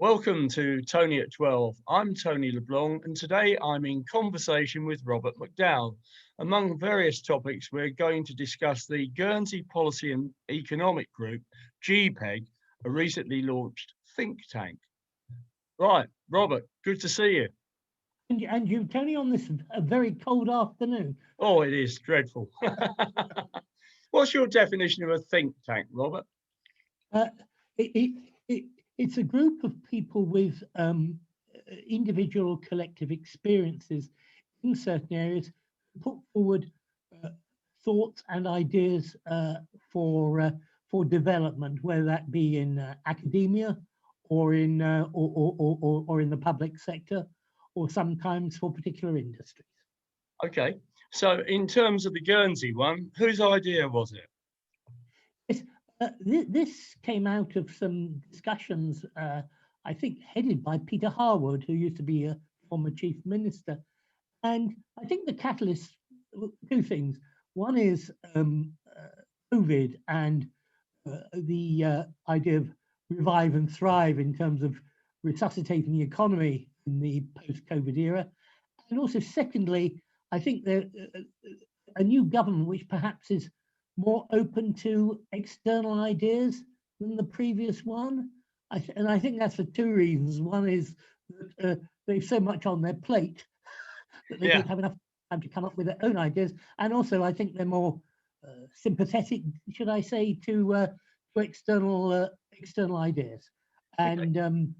Welcome to Tony at 12. I'm Tony LeBlanc, and today I'm in conversation with Robert McDowall. Among various topics, we're going to discuss the Guernsey Policy and Economic Group, GPEG, a recently launched think tank. Right, Robert, good to see you. And you, Tony, on this very cold afternoon. Oh, it is dreadful. What's your definition of a think tank, Robert? It's a group of people with individual or collective experiences in certain areas, put forward thoughts and ideas for development, whether that be in academia or in or in the public sector, or sometimes for particular industries. Okay, so in terms of the Guernsey one, whose idea was it? This came out of some discussions, I think, headed by Peter Harwood, who used to be a former chief minister. And I think the catalyst, two things. One is COVID and the idea of revive and thrive in terms of resuscitating the economy in the post-COVID era. And also, secondly, I think a new government which perhaps is more open to external ideas than the previous one. And I think that's for two reasons. One is that they've so much on their plate that they don't have enough time to come up with their own ideas. And also, I think they're more sympathetic, should I say, to external ideas. And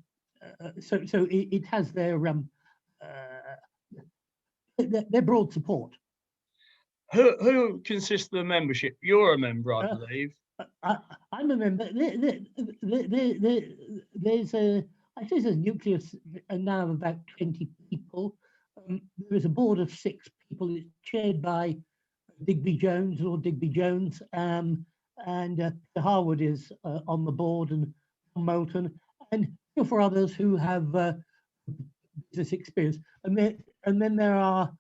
so it has their broad support. Who consists of the membership? You're a member, I believe. I'm a member. There's a nucleus now of about 20 people. There is a board of 6 people. It's chaired by Digby Jones, Lord Digby Jones, and Harwood is on the board, and Moulton, and 3 or 4 others who have business experience. And then there are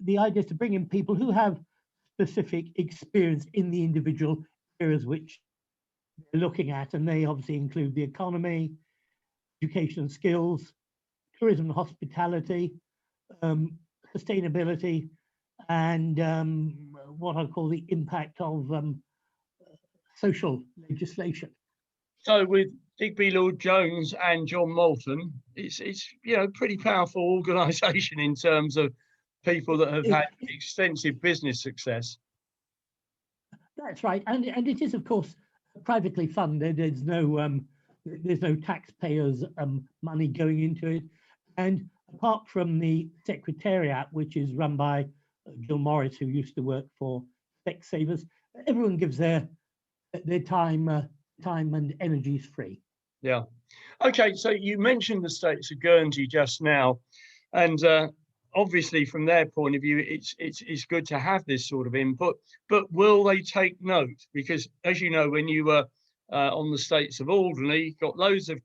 the idea is to bring in people who have specific experience in the individual areas which they're looking at, and they obviously include the economy, education and skills, tourism and hospitality, sustainability, and what I call the impact of social legislation. So with Digby Lord Jones and John Moulton, it's pretty powerful organisation in terms of people that have had extensive business success. That's right, and it is, of course, privately funded. There's no taxpayers' money going into it, and apart from the secretariat, which is run by Jill Morris, who used to work for Specsavers, everyone gives their time and energies free. Yeah. Okay, so you mentioned the states of Guernsey just now, and obviously, from their point of view, it's good to have this sort of input, but will they take note? Because, as you know, when you were on the States of Alderney, you got loads of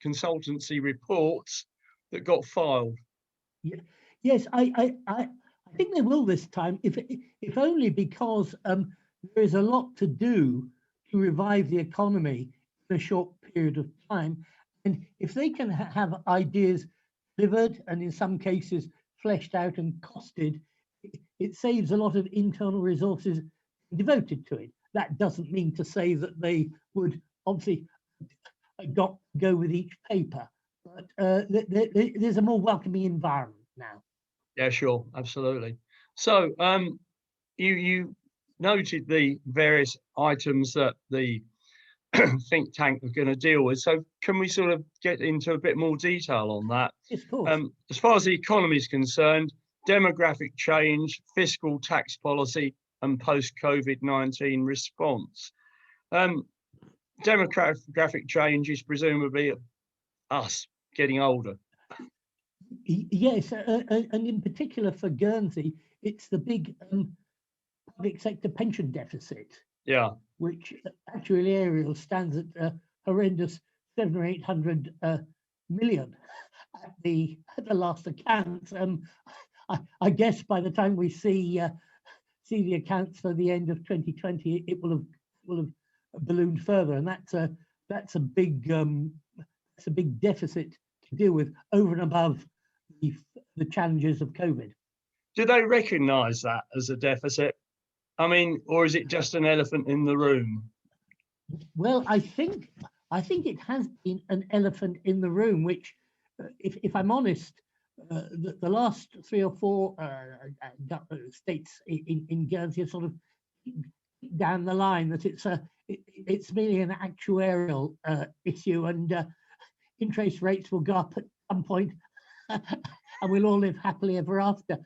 consultancy reports that got filed. Yeah. Yes, I think they will this time, if only because there is a lot to do to revive the economy in a short period of time, and if they can have ideas delivered and in some cases fleshed out and costed, it saves a lot of internal resources devoted to it. That doesn't mean to say that they would obviously go with each paper, but there's a more welcoming environment now. Yeah, sure, absolutely. So you noted the various items that the think tank are going to deal with. So can we sort of get into a bit more detail on that? Yes, of course. As far as the economy is concerned, demographic change, fiscal tax policy, and post-COVID-19 response. Demographic change is presumably us getting older. Yes, and in particular for Guernsey, it's the big public sector pension deficit. Yeah. Which actuarial stands at a horrendous 700 or 800 million at the last accounts. I guess by the time we see the accounts for the end of 2020, it will have ballooned further, and that's a big that's a big deficit to deal with over and above the challenges of COVID. Do they recognise that as a deficit? I mean, or is it just an elephant in the room? Well, I think it has been an elephant in the room, which, if I'm honest, the last 3 or 4 states in Guernsey have sort of down the line that it's merely an actuarial issue, and interest rates will go up at some point, and we'll all live happily ever after.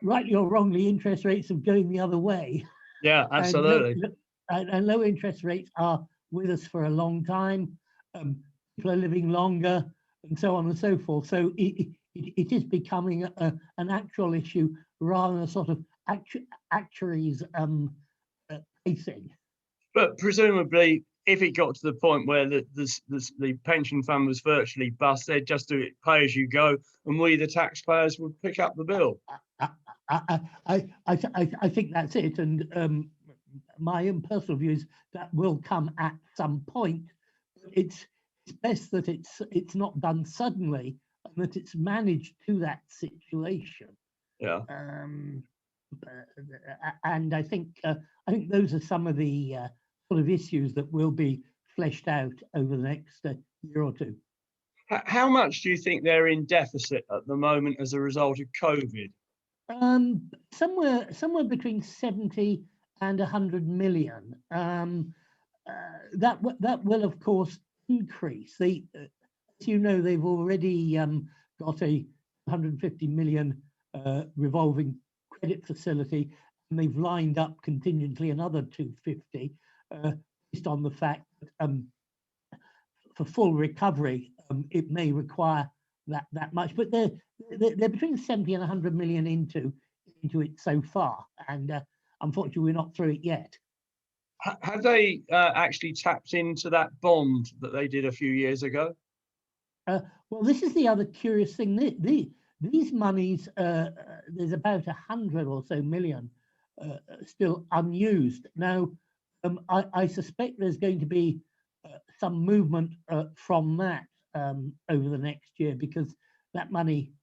Rightly or wrongly, interest rates are going the other way. Yeah, absolutely. And low interest rates are with us for a long time. People are living longer, and so on and so forth. So it is becoming an actual issue rather than a sort of actuaries pacing. But presumably, if it got to the point where the pension fund was virtually bust, they'd just do it pay as you go, and we, the taxpayers, would pick up the bill. I think that's it, and my own personal view is that will come at some point. It's best that it's not done suddenly, and that it's managed to that situation. Yeah. And I think those are some of the sort of issues that will be fleshed out over the next year or two. How much do you think they're in deficit at the moment as a result of COVID? Somewhere between 70 and 100 million. That will of course increase. As you know, they've already got a 150 million revolving credit facility, and they've lined up contingently another 250 based on the fact that for full recovery it may require that much, but they're between 70 and 100 million into it so far, and unfortunately we're not through it yet. Have they actually tapped into that bond that they did a few years ago? Well, this is the other curious thing. These monies, there's about 100 or so million still unused. Now, I suspect there's going to be some movement from that over the next year, because that money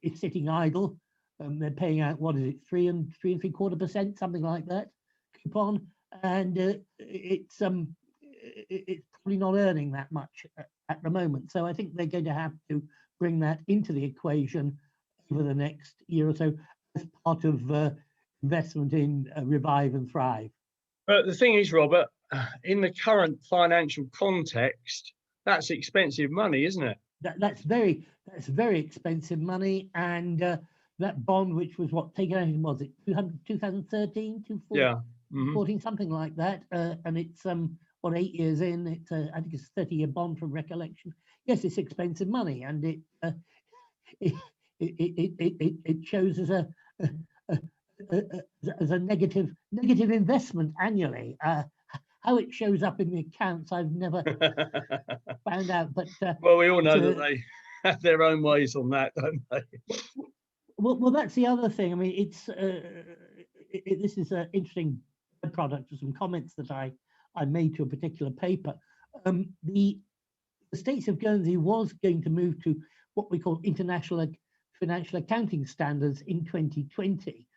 is sitting idle. They're paying out, what is it, 3.75%, something like that, coupon, and it's probably not earning that much at the moment. So I think they're going to have to bring that into the equation over the next year or so as part of investment in Revive and Thrive. But the thing is, Robert, in the current financial context, that's expensive money, isn't it? That's very expensive money, and that bond, which was taken out in, was it 2013, 2014, yeah, 14, something like that, and it's 8 years in. It's I think it's a 30-year bond from recollection. Yes, it's expensive money, and it shows as a negative investment annually. How it shows up in the accounts, I've never found out. But well, we all know that they have their own ways on that, don't they? Well, that's the other thing. I mean, it's this is an interesting product of some comments that I made to a particular paper. The States of Guernsey was going to move to what we call international financial accounting standards in 2020.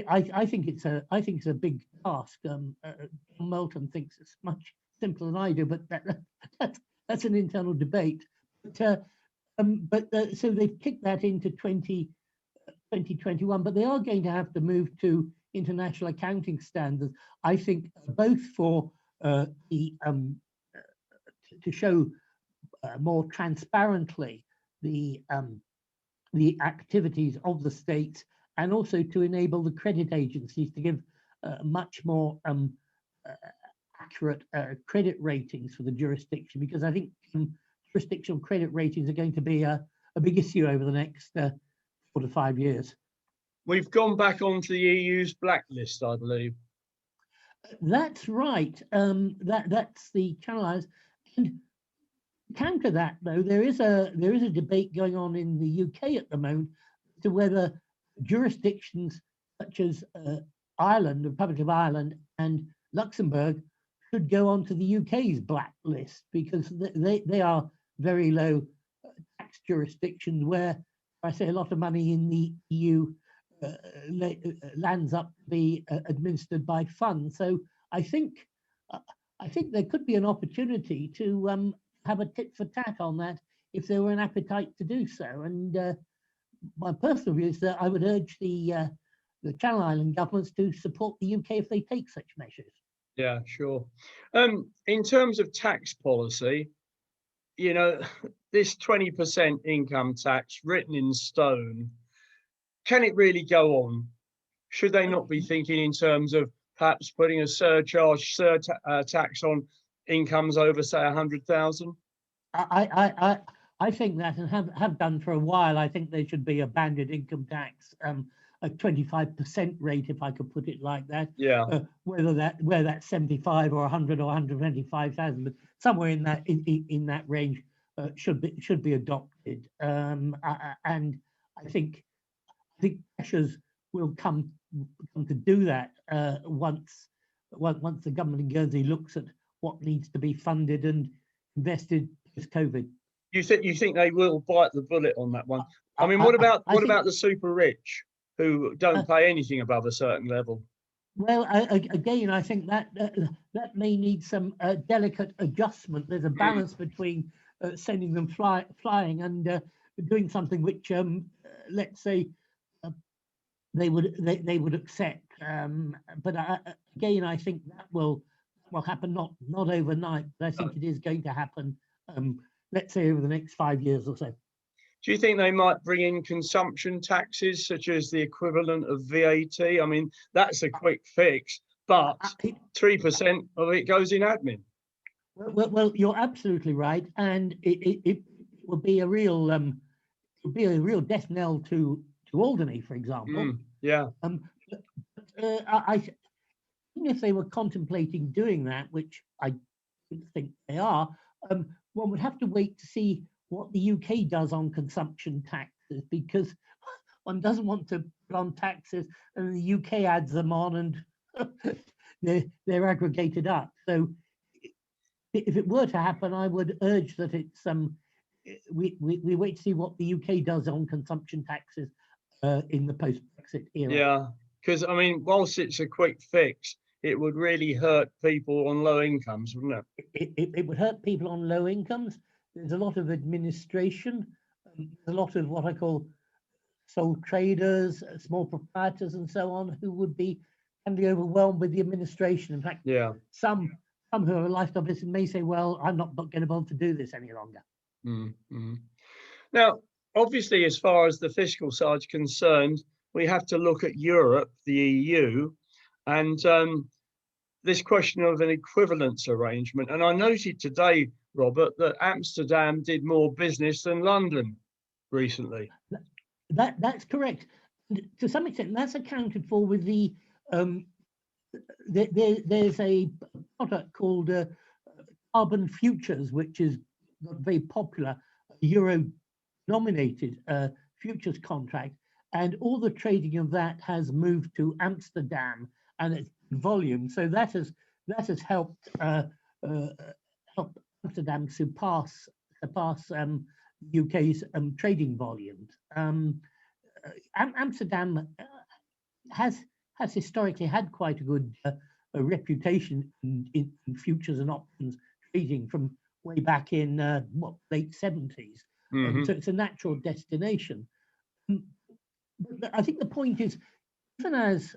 I think it's a big task. Moulton thinks it's much simpler than I do, but that's an internal debate. But so they've kicked that into 2021, but they are going to have to move to international accounting standards. I think both for to show more transparently the activities of the states, and also to enable the credit agencies to give much more accurate credit ratings for the jurisdiction, because I think jurisdictional credit ratings are going to be a big issue over the next 4 to 5 years. We've gone back onto the EU's blacklist, I believe. That's right. That's the Channel Islands. And counter that, though, there is a debate going on in the UK at the moment as to whether jurisdictions such as Ireland, the Republic of Ireland, and Luxembourg should go onto the UK's blacklist, because they are very low tax jurisdictions where I say a lot of money in the EU lands up to be administered by funds. So I think there could be an opportunity to have a tit for tat on that if there were an appetite to do so. And my personal view is that I would urge the Channel Island governments to support the UK if they take such measures. Yeah, sure. In terms of tax policy, you know, this 20% income tax written in stone, can it really go on? Should they not be thinking in terms of perhaps putting a surcharge, tax on incomes over, say, 100,000? I think that, and have done for a while. I think there should be a banded income tax, a 25% rate, if I could put it like that. Yeah. Whether that's 75 or 100 or 125,000, but somewhere in that range should be adopted. And I think pressures will come to do that once the government in Guernsey looks at what needs to be funded and invested post-COVID. You think they will bite the bullet on that one? I mean, what about the super rich who don't pay anything above a certain level? Well, again, I think that may need some delicate adjustment. There's a balance between sending them flying and doing something which, let's say, they would accept. But again, I think that will happen not overnight, but I think it is going to happen. Let's say over the next 5 years or so. Do you think they might bring in consumption taxes, such as the equivalent of VAT? I mean, that's a quick fix, but 3% of it goes in admin. Well, you're absolutely right, and it will be a real death knell to Alderney, for example. Yeah. Even if they were contemplating doing that, which I don't think they are, one would have to wait to see what the UK does on consumption taxes, because one doesn't want to put on taxes and the UK adds them on and they're aggregated up. So if it were to happen, I would urge that it's we wait to see what the UK does on consumption taxes in the post-Brexit era. Yeah, because I mean, whilst it's a quick fix, it would really hurt people on low incomes, wouldn't it? It would hurt people on low incomes. There's a lot of administration, a lot of what I call sole traders, small proprietors, and so on, who can be overwhelmed with the administration. In fact, yeah, some who are lifestyle business may say, "Well, I'm not going to be able to do this any longer." Mm-hmm. Now, obviously, as far as the fiscal side is concerned, we have to look at Europe, the EU, and this question of an equivalence arrangement. And I noted today, Robert, that Amsterdam did more business than London recently. That's correct. To some extent, that's accounted for with the there's a product called carbon futures, which is very popular, euro-denominated futures contract, and all the trading of that has moved to Amsterdam, and it's volume. So that has helped help Amsterdam surpass UK's trading volumes. Amsterdam has historically had quite a good reputation in futures and options trading from way back in late 70s. So it's a natural destination. But I think the point is, even as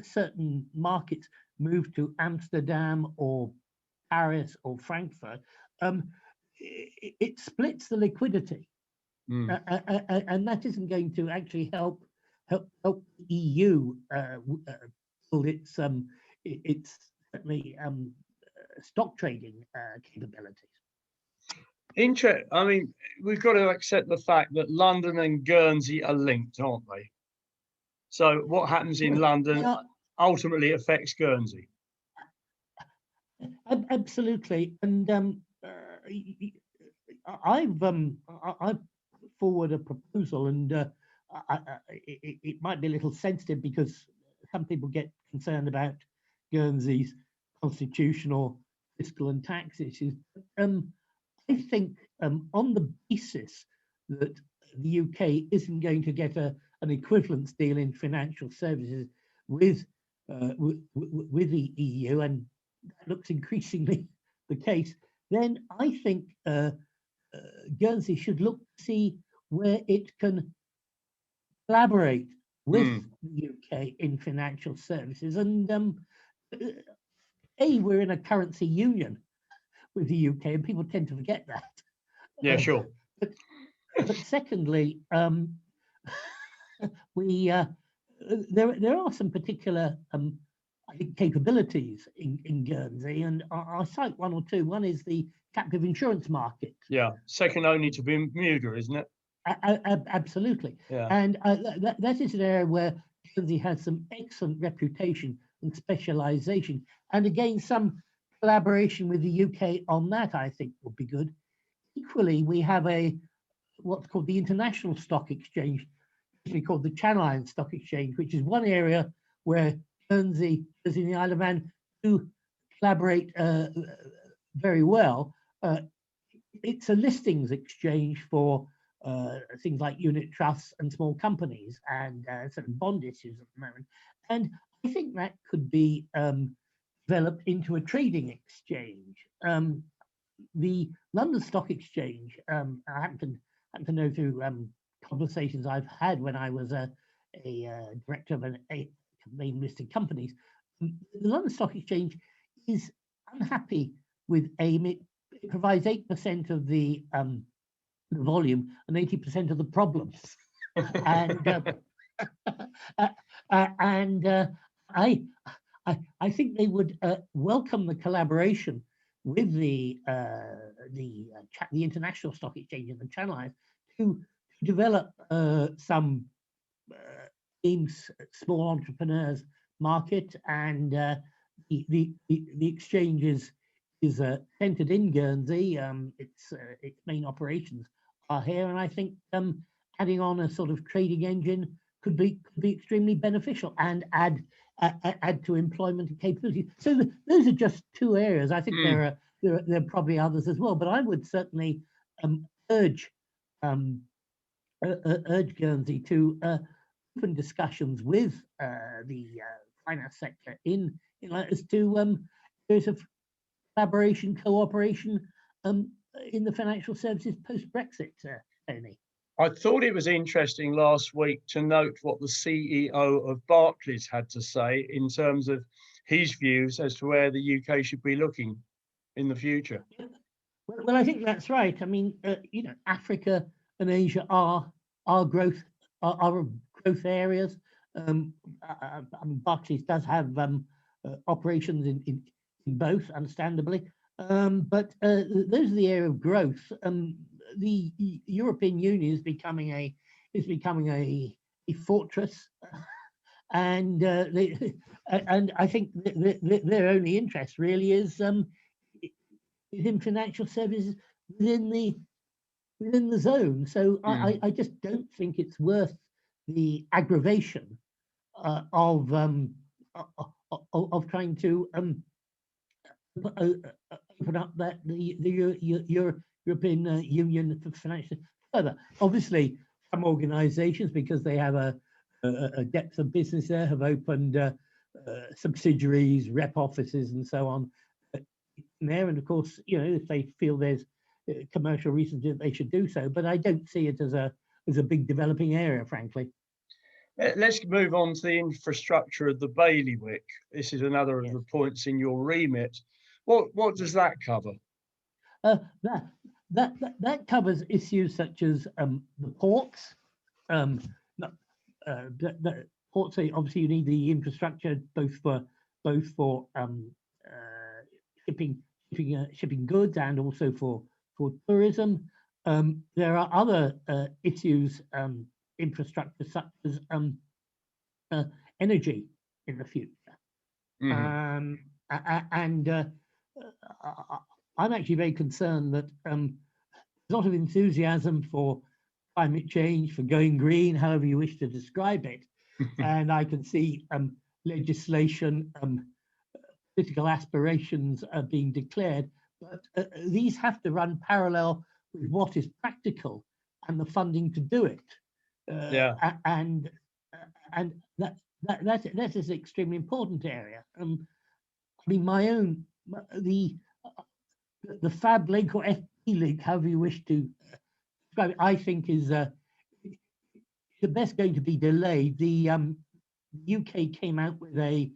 certain markets move to Amsterdam or Paris or Frankfurt, it splits the liquidity, and that isn't going to actually help the EU build its certainly stock trading capabilities. I mean, we've got to accept the fact that London and Guernsey are linked, aren't they? So what happens in London ultimately affects Guernsey. Absolutely, and I've put forward a proposal, and it might be a little sensitive because some people get concerned about Guernsey's constitutional fiscal and tax issues. I think on the basis that the UK isn't going to get an equivalence deal in financial services with the EU, and that looks increasingly the case, then I think Guernsey should look to see where it can collaborate with the UK in financial services. And we're in a currency union with the UK, and people tend to forget that. Yeah, sure. But secondly, there are some particular I think capabilities in Guernsey, and I'll cite one or two. One is the captive insurance market. Yeah, second only to Bermuda, isn't it? Absolutely. Yeah. And that is an area where Guernsey has some excellent reputation and specialization. And again, some collaboration with the UK on that, I think, would be good. Equally, we have what's called the International Stock Exchange, usually called the Channel Islands Stock Exchange, which is one area where Guernsey, as in the Isle of Man, do collaborate very well. It's a listings exchange for things like unit trusts and small companies and certain bond issues at the moment. And I think that could be developed into a trading exchange. The London Stock Exchange, I happen to know through conversations I've had when I was a director of a main listed companies, the London Stock Exchange is unhappy with AIM. It provides 8% of the volume and 80% of the problems. I think they would welcome the collaboration with the International Stock Exchange and the Channel Islands to develop some AIM's small entrepreneurs market, and the exchange is centered in Guernsey. Its main operations are here, and I think adding on a sort of trading engine could be extremely beneficial and add to employment and capability. So those are just two areas. I think there are probably others as well, but I would certainly urge Guernsey to open discussions with the finance sector as to areas of collaboration, cooperation in the financial services post-Brexit, Tony. I thought it was interesting last week to note what the CEO of Barclays had to say in terms of his views as to where the UK should be looking in the future. Well, I think that's right. I mean, Africa and Asia are growth areas. I mean, Barclays does have operations in both, understandably, but those are the area of growth. The European Union is becoming a fortress, and I think their only interest really is in financial services within the zone. So I just don't think it's worth the aggravation of trying to open up the European Union for financial further. Obviously, some organisations, because they have a depth of business there, have opened subsidiaries, rep offices, and so on there. And of course, if they feel there's commercial reasons, they should do so. But I don't see it as a big developing area, frankly. Let's move on to the infrastructure of the bailiwick. This is another of the points in your remit. What does that cover? That covers issues such as the ports. The ports, obviously, you need the infrastructure both for shipping goods and also for tourism. There are other issues, infrastructure such as energy in the future. And I'm actually very concerned that there's a lot of enthusiasm for climate change, for going green, however you wish to describe it. And I can see legislation political aspirations are being declared, but these have to run parallel with what is practical and the funding to do it. And that is an extremely important area. I mean, the Fab link or FP link, however you wish to describe it, I think is the best going to be delayed. The UK came out with a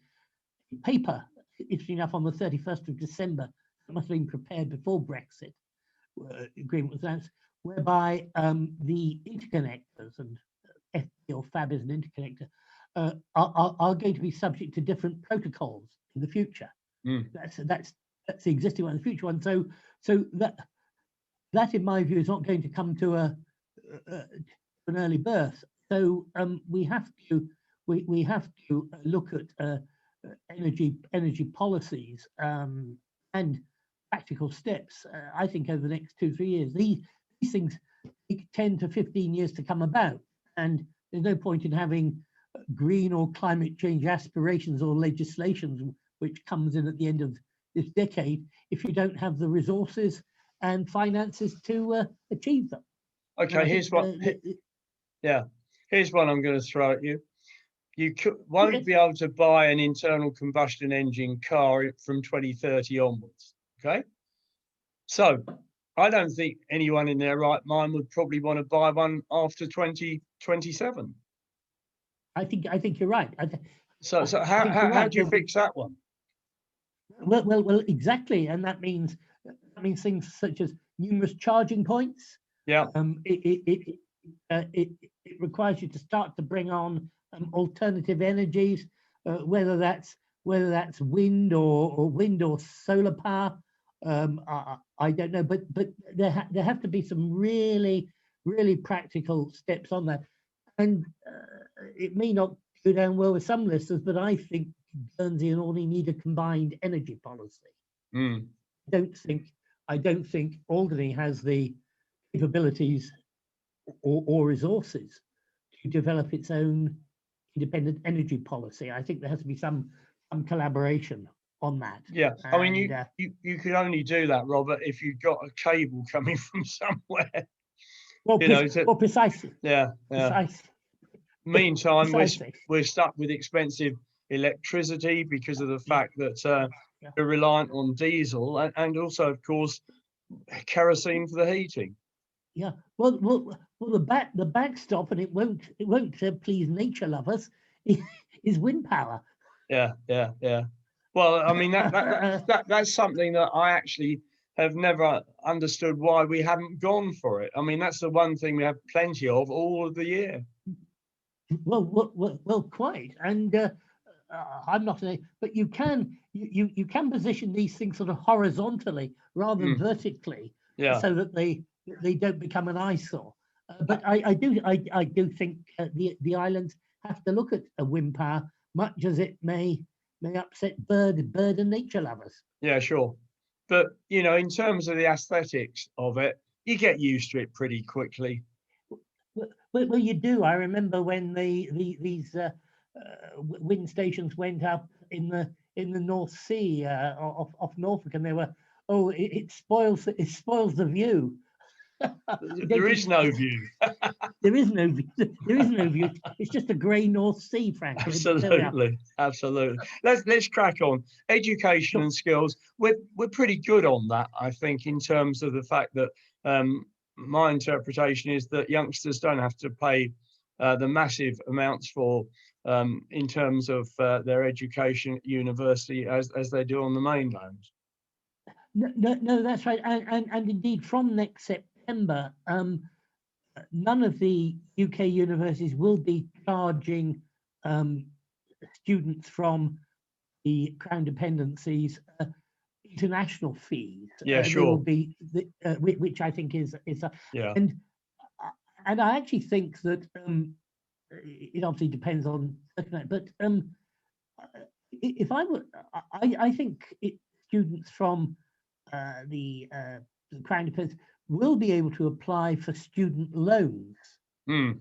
paper, interesting enough, on the 31st of December. It must have been prepared before Brexit agreement was announced, whereby the interconnectors, and FP or Fab is an interconnector, are going to be subject to different protocols in the future. That's the existing one, the future one. So that in my view is not going to come to an early birth. So we have to look at energy policies and practical steps. I think over the next 2-3 years, these things take 10 to 15 years to come about, and there's no point in having green or climate change aspirations or legislations which comes in at the end of this decade if you don't have the resources and finances to achieve them. Okay, here's one. Here's one I'm going to throw at you. You won't be able to buy an internal combustion engine car from 2030 onwards. Okay, so I don't think anyone in their right mind would probably want to buy one after 2027. I think you're right. So how do you fix that one? Well, exactly, and that means things such as numerous charging points. Yeah. It requires you to start to bring on alternative energies, whether that's wind or solar power. I don't know, but there have to be some really practical steps on that, and it may not go down well with some listeners, but I think Guernsey and Orkney need a combined energy policy. I don't think Alderney has the capabilities or resources to develop its own independent energy policy. I think there has to be some collaboration on that. Yeah, I mean, you could only do that, Robert, if you've got a cable coming from somewhere. Well, precisely. Yeah. Precise. Meantime, we're stuck with expensive electricity because of the fact that we're reliant on diesel and also, of course, kerosene for the heating. Yeah. Well, the backstop, and it won't please nature lovers, is wind power. Yeah. Well, I mean that's something that I actually have never understood why we haven't gone for it. I mean, that's the one thing we have plenty of all of the year. Well, quite. And I'm not saying, but you can position these things sort of horizontally rather than vertically, so that they don't become an eyesore. But I do think the islands have to look at a wind power, much as it may upset bird and nature lovers. Yeah, sure. But in terms of the aesthetics of it, you get used to it pretty quickly. Well, you do. I remember when these wind stations went up in the North Sea off Norfolk, and they were, it spoils the view. There is no view. There is no view. There is no view. It's just a grey North Sea, frankly. Absolutely. Let's crack on. Education and skills. We're pretty good on that, I think, in terms of the fact that my interpretation is that youngsters don't have to pay the massive amounts for in terms of their education at university as they do on the mainland. No, that's right. And indeed, from next September, none of the UK universities will be charging students from the Crown dependencies international fees. Sure. Will be which I think is and I actually think that it obviously depends on, but if I were, I think students from the Crown dependencies will be able to apply for student loans in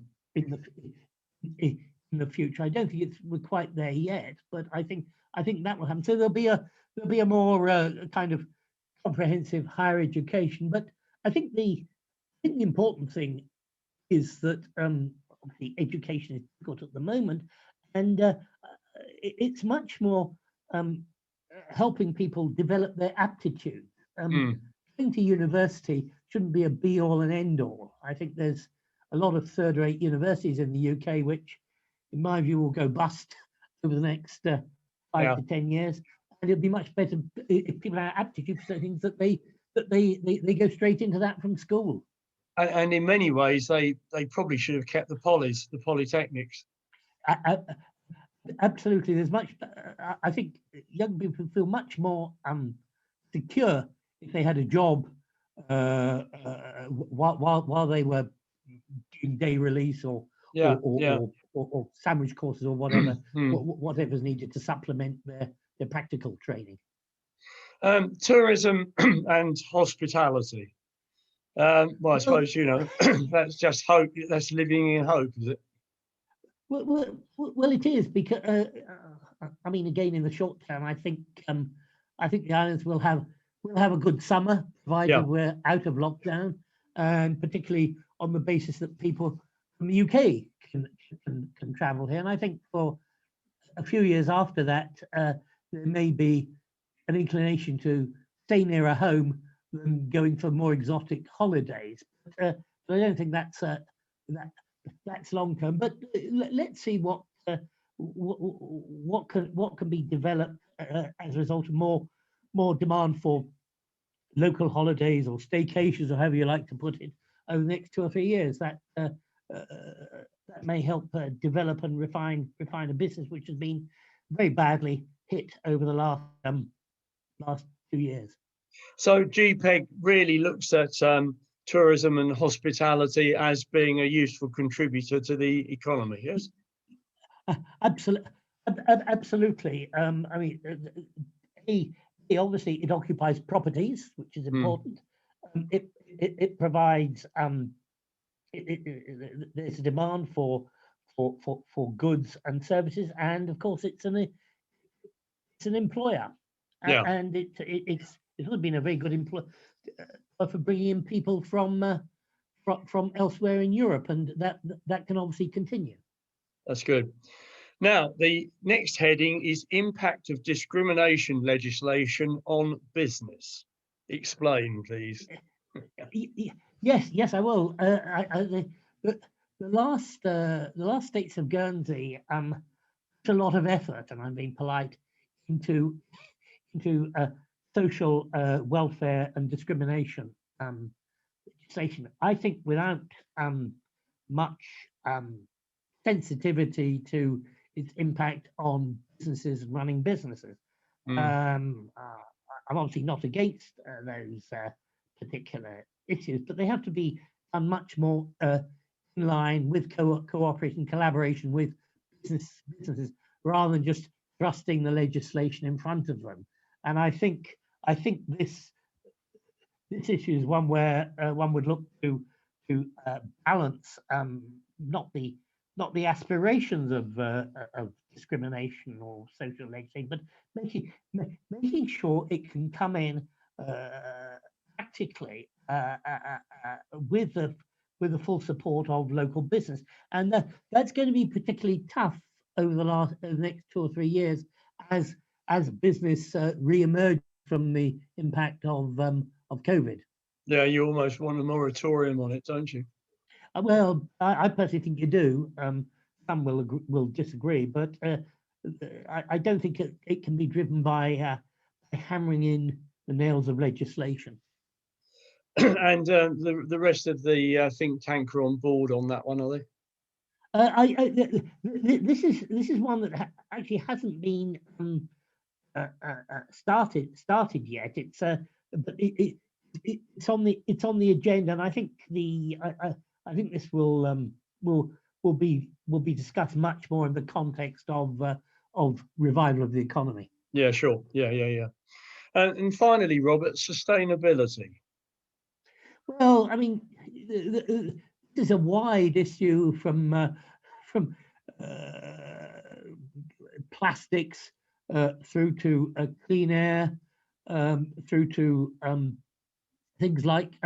the future. I don't think we're quite there yet, but I think that will happen. So there'll be a there'll be a more kind of comprehensive higher education. But I think the important thing is that obviously education is difficult at the moment, and it's much more helping people develop their aptitudes. Going to university shouldn't be a be all and end all. I think there's a lot of third-rate universities in the UK which, in my view, will go bust over the next 5 to 10 years. And it'd be much better if people have aptitude for certain things that they go straight into that from school. And in many ways, they probably should have kept the polytechnics. Absolutely, there's much. I think young people feel much more secure if they had a job while they were doing day release or sandwich courses or whatever, whatever's needed to supplement their practical training. Tourism and hospitality. Well, I suppose, you know, that's just hope. That's living in hope, is it? Well, it is, because I mean, again, in the short term, I think the islands will have a good summer, provided we're out of lockdown, and particularly on the basis that people from the UK can travel here. And I think for a few years after that, there may be an inclination to stay nearer home than going for more exotic holidays. But I don't think that's long term. But let's see what can be developed as a result of more demand for local holidays or staycations, or however you like to put it, over the next 2 or 3 years. That may help develop and refine a business which has been very badly hit over the last 2 years. So GPEG really looks at tourism and hospitality as being a useful contributor to the economy, yes? Absolutely. I mean, obviously it occupies properties, which is important. It provides there's a demand for goods and services, and of course it's an employer, and it's been a very good employer for bringing in people from elsewhere in Europe, and that can obviously continue. That's good. Now, the next heading is impact of discrimination legislation on business. Explain, please. Yes, I will. The last states of Guernsey put a lot of effort, and I'm being polite, into social welfare and discrimination legislation. I think without much sensitivity to its impact on businesses and running businesses. I'm obviously not against those particular issues, but they have to be much more in line with cooperation, collaboration with businesses, rather than just thrusting the legislation in front of them. And I think this issue is one where one would look to balance not the aspirations of discrimination or social legislation, but making sure it can come in practically with the full support of local business, and that's going to be particularly tough over the next 2 or 3 years as business re-emerge from the impact of COVID. Yeah, you almost want a moratorium on it, don't you? Well, I personally think you do. Some will disagree, but I don't think it can be driven by hammering in the nails of legislation. And the rest of the think tank are on board on that one, are they? This is one that actually hasn't been started yet. It's but it's on the agenda, and I think I think this will be discussed much more in the context of revival of the economy. Yeah, sure. Yeah. And finally, Robert, sustainability. Well, I mean, there's a wide issue from plastics through to clean air, through to things like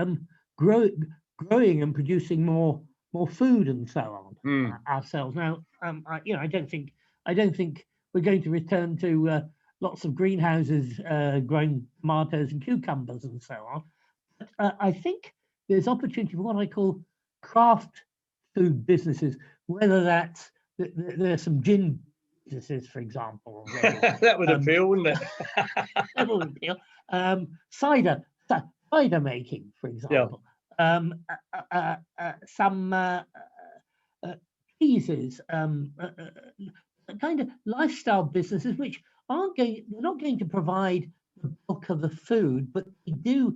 growing and producing more food and so on ourselves. Now, I don't think we're going to return to lots of greenhouses growing tomatoes and cucumbers and so on. But I think there's opportunity for what I call craft food businesses, whether that's there's some gin businesses, for example. That would appeal, wouldn't it? That would appeal. Cider making, for example. Some cheeses, kind of lifestyle businesses which they're not going to provide the bulk of the food, but they do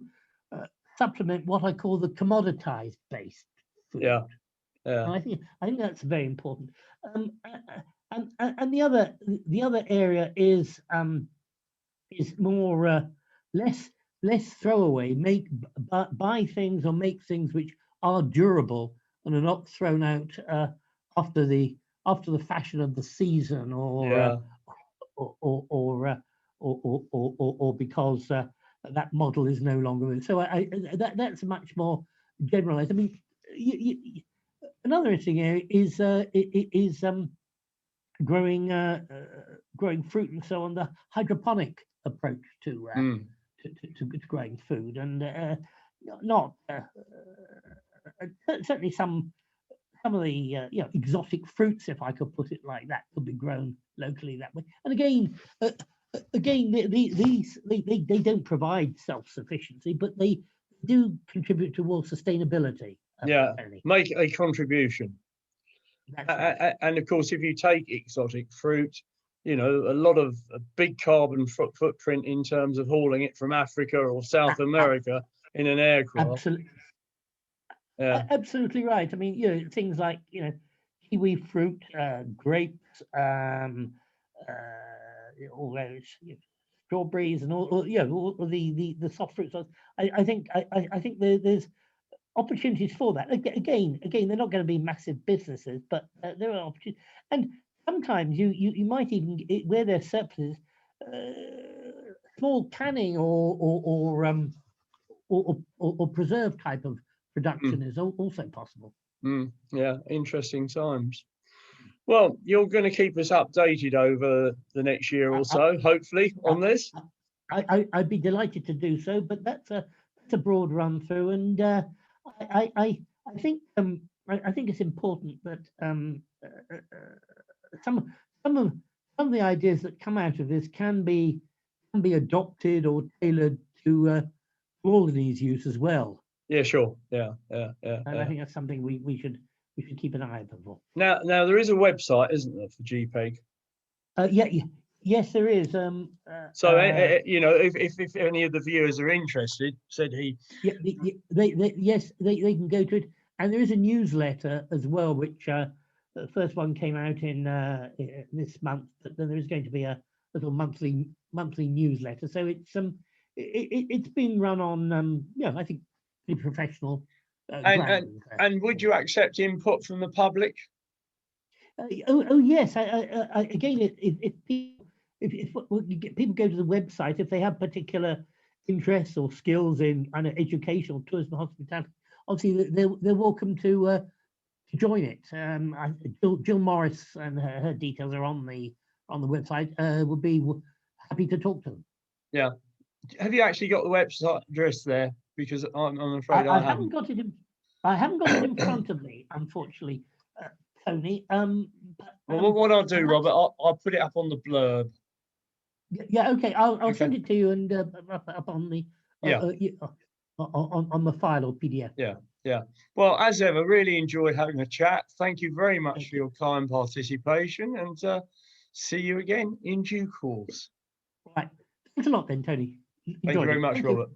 supplement what I call the commoditized based food. Yeah. And I think that's very important. And the other area is more less throwaway. Buy things or make things which are durable and are not thrown out after the fashion of the season or because that model is no longer. So that's much more generalized. I mean, another interesting area is growing fruit and so on, the hydroponic approach to growing food, and certainly some of the exotic fruits, if I could put it like that, could be grown locally that way. And again, they don't provide self-sufficiency, but they do contribute towards sustainability. Make a contribution. Right. And of course, if you take exotic fruit, a lot of a big carbon footprint in terms of hauling it from Africa or South America in an aircraft. Absolutely right. I mean, things like kiwi fruit, grapes, all those strawberries, and all the soft fruits. I think there's opportunities for that. Again, they're not going to be massive businesses, but there are opportunities. And sometimes you might even, where there's surpluses, small canning or preserve type of production is also possible. Yeah, interesting times. Well, you're going to keep us updated over the next year or so, hopefully, on this. I'd be delighted to do so, but that's a broad run through, and I think it's important that some of the ideas that come out of this can be adopted or tailored to all of these use as well. Yeah, sure. Yeah. And I think that's something we should keep an eye open for. Now there is a website, isn't there, for GPEG? Yes, there is. So if any of the viewers are interested, said he. Yeah, they can go to it, and there is a newsletter as well, which the first one came out in this month. But then there is going to be a little monthly newsletter. So it's been run on I think pretty professional. And would you accept input from the public? Yes. Again, if people go to the website, if they have particular interests or skills in education or tourism, hospitality, obviously they're welcome to join it. Jill Morris and her details are on the website. Would be happy to talk to them. Yeah. Have you actually got the website address there? Because I'm afraid I haven't got it. I haven't got it in front of me, unfortunately, Tony. Well, what I'll do, Robert, I'll put it up on the blurb. Yeah. Okay. I'll send it to you and up on the on the file or PDF. Yeah. Well, as ever, really enjoyed having a chat. Thank you very much for your kind participation, and see you again in due course. Right. Thanks a lot, then, Tony. Thank you very much, Robert.